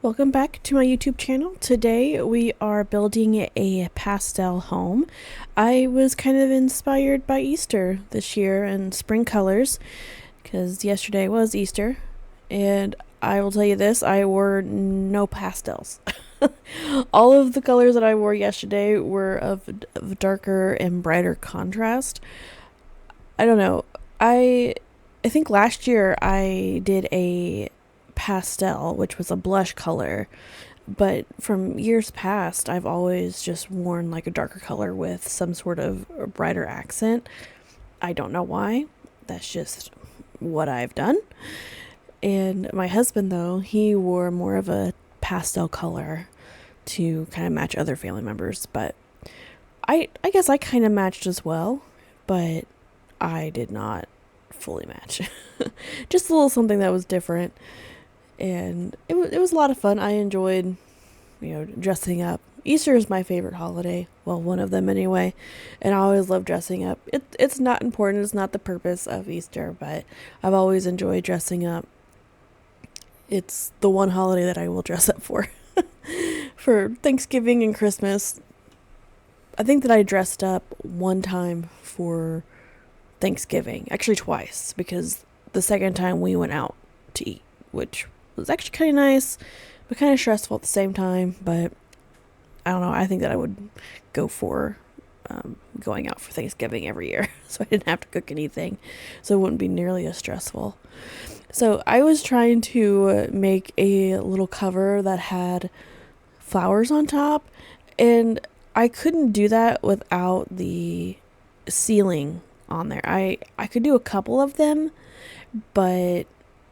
Welcome back to my YouTube channel. Today we are building a pastel home. I was kind of inspired by Easter this year and spring colors because yesterday was Easter, and I will tell you this, I wore no pastels. All of the colors that I wore yesterday were of darker and brighter contrast. I don't know. I think last year I did a pastel, which was a blush color, but from years past, I've always just worn like a darker color with some sort of brighter accent. I don't know why. That's just what I've done. And my husband, though, he wore more of a pastel color to kind of match other family members, but I guess I kind of matched as well, but I did not fully match. Just a little something that was different, and it was a lot of fun. I enjoyed, dressing up. Easter is my favorite holiday. Well, one of them anyway, and I always love dressing up. It's not important. It's not the purpose of Easter, but I've always enjoyed dressing up. It's the one holiday that I will dress up for. For Thanksgiving and Christmas, I think that I dressed up one time for Thanksgiving. Actually, twice, because the second time we went out to eat, which was actually kind of nice, but kind of stressful at the same time. But I don't know. I think that I would go for going out for Thanksgiving every year, so I didn't have to cook anything, so it wouldn't be nearly as stressful. So I was trying to make a little cover that had flowers on top, and I couldn't do that without the ceiling on there. I could do a couple of them, but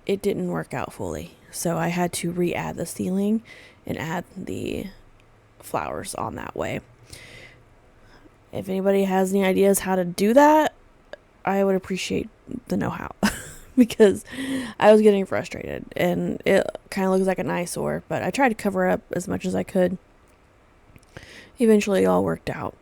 it didn't work out fully. So I had to re-add the ceiling and add the flowers on that way. If anybody has any ideas how to do that, I would appreciate the know-how. Because I was getting frustrated and it kind of looks like an eyesore, but I tried to cover up as much as I could. Eventually it all worked out.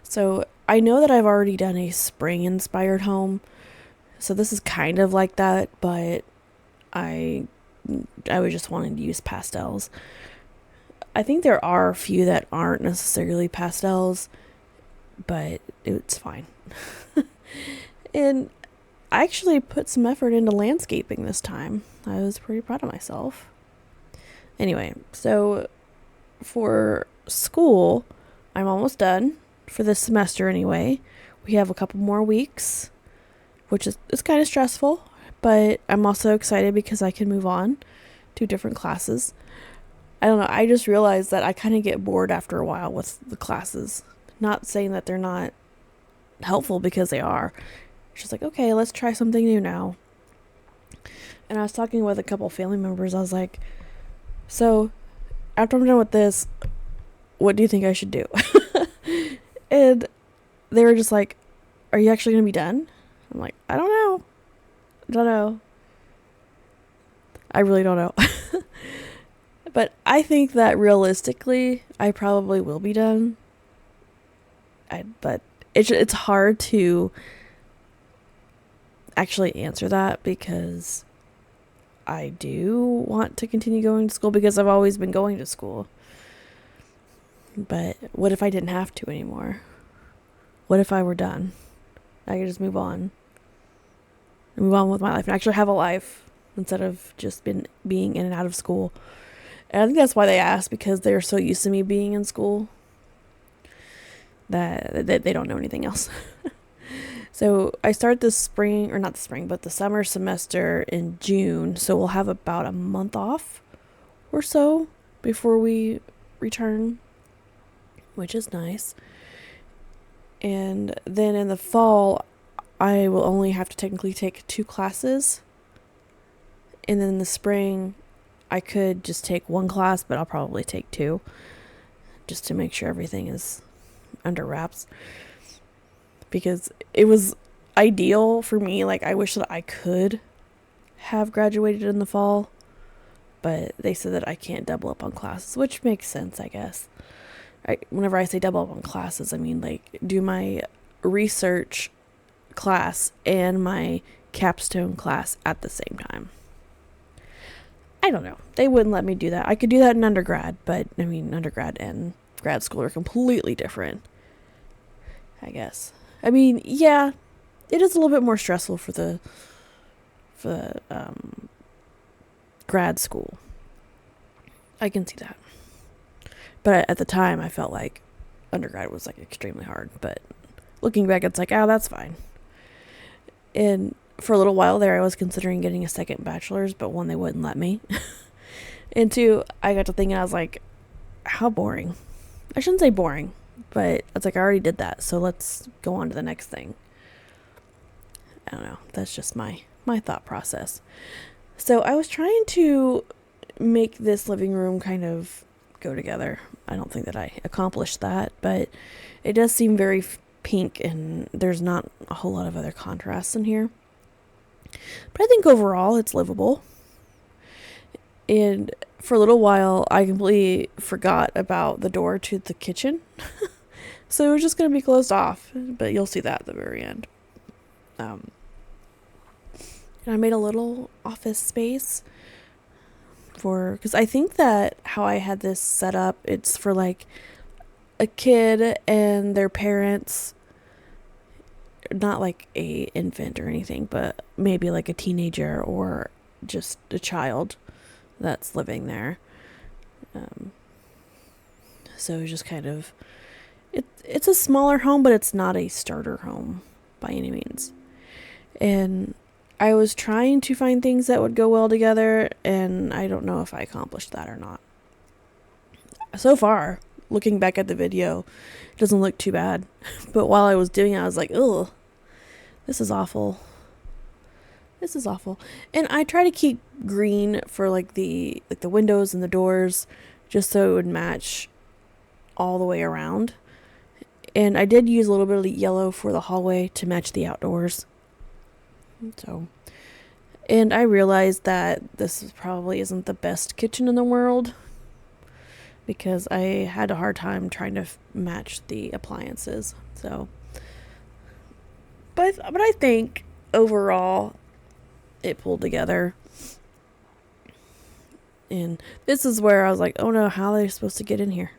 So I know that I've already done a spring inspired home, so this is kind of like that, but I was just wanting to use pastels. I think there are a few that aren't necessarily pastels, but it's fine. And I actually put some effort into landscaping this time. I was pretty proud of myself. Anyway, so for school, I'm almost done for this semester anyway. We have a couple more weeks, which is it's kind of stressful, but I'm also excited because I can move on to different classes. I don't know, I just realized that I kind of get bored after a while with the classes. Not saying that they're not helpful, because they are. It's just like, okay, let's try something new now. And I was talking with a couple family members. I was like, so after I'm done with this, what do you think I should do? And they were just like, are you actually going to be done? I'm like, I don't know. I don't know. I really don't know. But I think that realistically, I probably will be done. But it's hard to actually answer that, because I do want to continue going to school because I've always been going to school. But what if I didn't have to anymore? What if I were done? I could just move on. Move on with my life and actually have a life instead of just being in and out of school. And I think that's why they ask, because they're so used to me being in school that they don't know anything else. So I start this spring, or not the spring, but the summer semester in June. So we'll have about a month off or so before we return, which is nice. And then in the fall, I will only have to technically take 2 classes. And then in the spring, I could just take 1 class, but I'll probably take 2, just to make sure everything is under wraps. Because it was ideal for me. Like, I wish that I could have graduated in the fall, but they said that I can't double up on classes, which makes sense, I guess. Whenever I say double up on classes, I mean like do my research class and my capstone class at the same time. I don't know. They wouldn't let me do that. I could do that in undergrad, but I mean, undergrad and grad school are completely different, I guess. I mean, yeah, it is a little bit more stressful for the grad school. I can see that. But at the time, I felt like undergrad was like extremely hard. But looking back, it's like, oh, that's fine. And for a little while there, I was considering getting a second bachelor's, but one, they wouldn't let me. And two, I got to thinking, I was like, how boring. I shouldn't say boring, but it's like I already did that, so let's go on to the next thing. I don't know. That's just my thought process. So I was trying to make this living room kind of go together. I don't think that I accomplished that, but it does seem very pink, and there's not a whole lot of other contrasts in here. But I think overall it's livable. And for a little while, I completely forgot about the door to the kitchen. So it was just going to be closed off, but you'll see that at the very end. And I made a little office space because I think that how I had this set up, it's for like a kid and their parents, not like a infant or anything, but maybe like a teenager or just a child that's living there. So it's just kind of, it's a smaller home, but it's not a starter home by any means. And I was trying to find things that would go well together, and I don't know if I accomplished that or not. So far, looking back at the video, it doesn't look too bad. But while I was doing it, I was like, ugh, this is awful. This is awful. And I try to keep green for like the windows and the doors, just so it would match all the way around. And I did use a little bit of yellow for the hallway to match the outdoors. So, and I realized that this probably isn't the best kitchen in the world, because I had a hard time trying to match the appliances. So, but I think overall it pulled together. And this is where I was like, oh no, how are they supposed to get in here?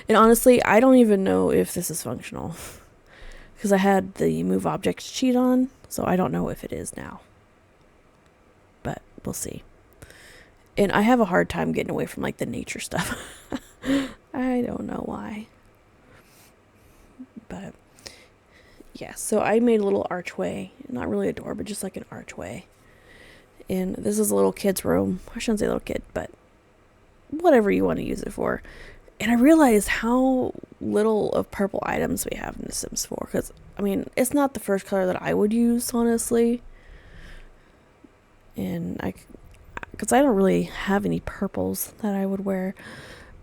And honestly, I don't even know if this is functional, because I had the move objects sheet on, so I don't know if it is now. But we'll see. And I have a hard time getting away from like the nature stuff. I don't know why. But yeah, so I made a little archway. Not really a door, but just like an archway. And this is a little kid's room. I shouldn't say little kid, but whatever you want to use it for. And I realized how little of purple items we have in The Sims 4. Because, I mean, it's not the first color that I would use, honestly. And because I don't really have any purples that I would wear.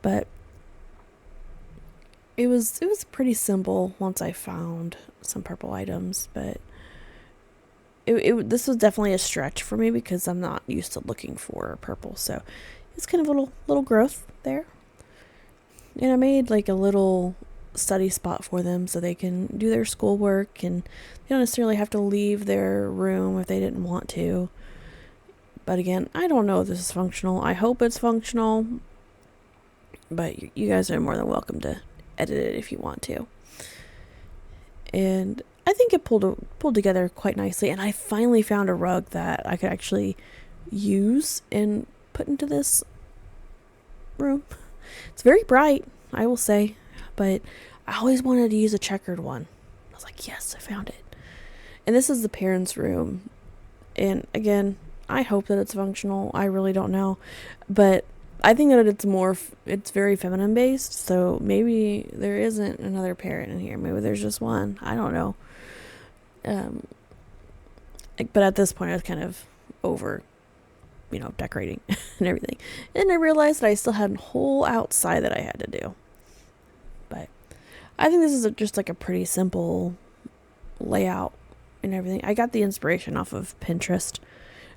But it was pretty simple once I found some purple items. But this was definitely a stretch for me, because I'm not used to looking for purple. So it's kind of a little growth there. And I made like a little study spot for them so they can do their schoolwork, and they don't necessarily have to leave their room if they didn't want to. But again, I don't know if this is functional. I hope it's functional, but you guys are more than welcome to edit it if you want to. And I think it pulled together quite nicely, and I finally found a rug that I could actually use and put into this room. It's very bright, I will say, but I always wanted to use a checkered one. I was like, yes, I found it. And this is the parents' room. And again, I hope that it's functional. I really don't know. But I think that it's very feminine based. So maybe there isn't another parent in here. Maybe there's just one. I don't know. But at this point, I was kind of over, decorating and everything. And I realized that I still had a whole outside that I had to do. But I think this is just like a pretty simple layout and everything. I got the inspiration off of Pinterest.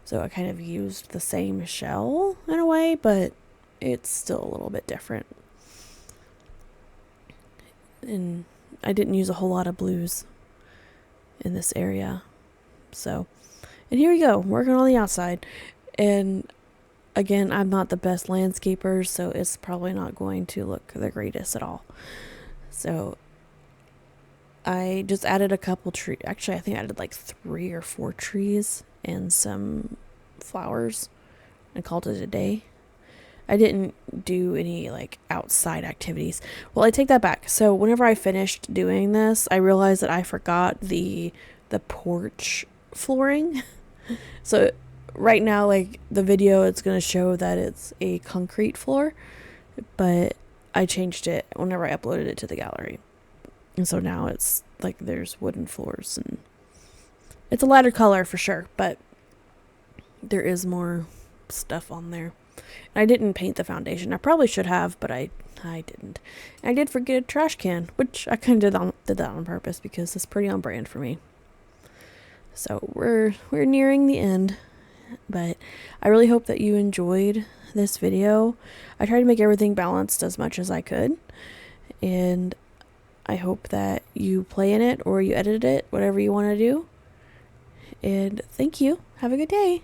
So I kind of used the same shell in a way, but it's still a little bit different. And I didn't use a whole lot of blues in this area. So, and here we go, working on the outside. And again, I'm not the best landscaper, so it's probably not going to look the greatest at all. So I just added a couple trees. Actually, I think I added like 3 or 4 trees and some flowers and called it a day. I didn't do any like outside activities. Well, I take that back. So whenever I finished doing this, I realized that I forgot the porch flooring. So right now, like the video, it's going to show that it's a concrete floor, but I changed it whenever I uploaded it to the gallery. And so now it's like there's wooden floors, and it's a lighter color for sure, but there is more stuff on there. And I didn't paint the foundation. I probably should have, but I didn't. And I did forget a trash can, which I kind of did that on purpose because it's pretty on brand for me. So we're nearing the end, but I really hope that you enjoyed this video. I tried to make everything balanced as much as I could, and I hope that you play in it or you edit it, whatever you want to do. And thank you. Have a good day.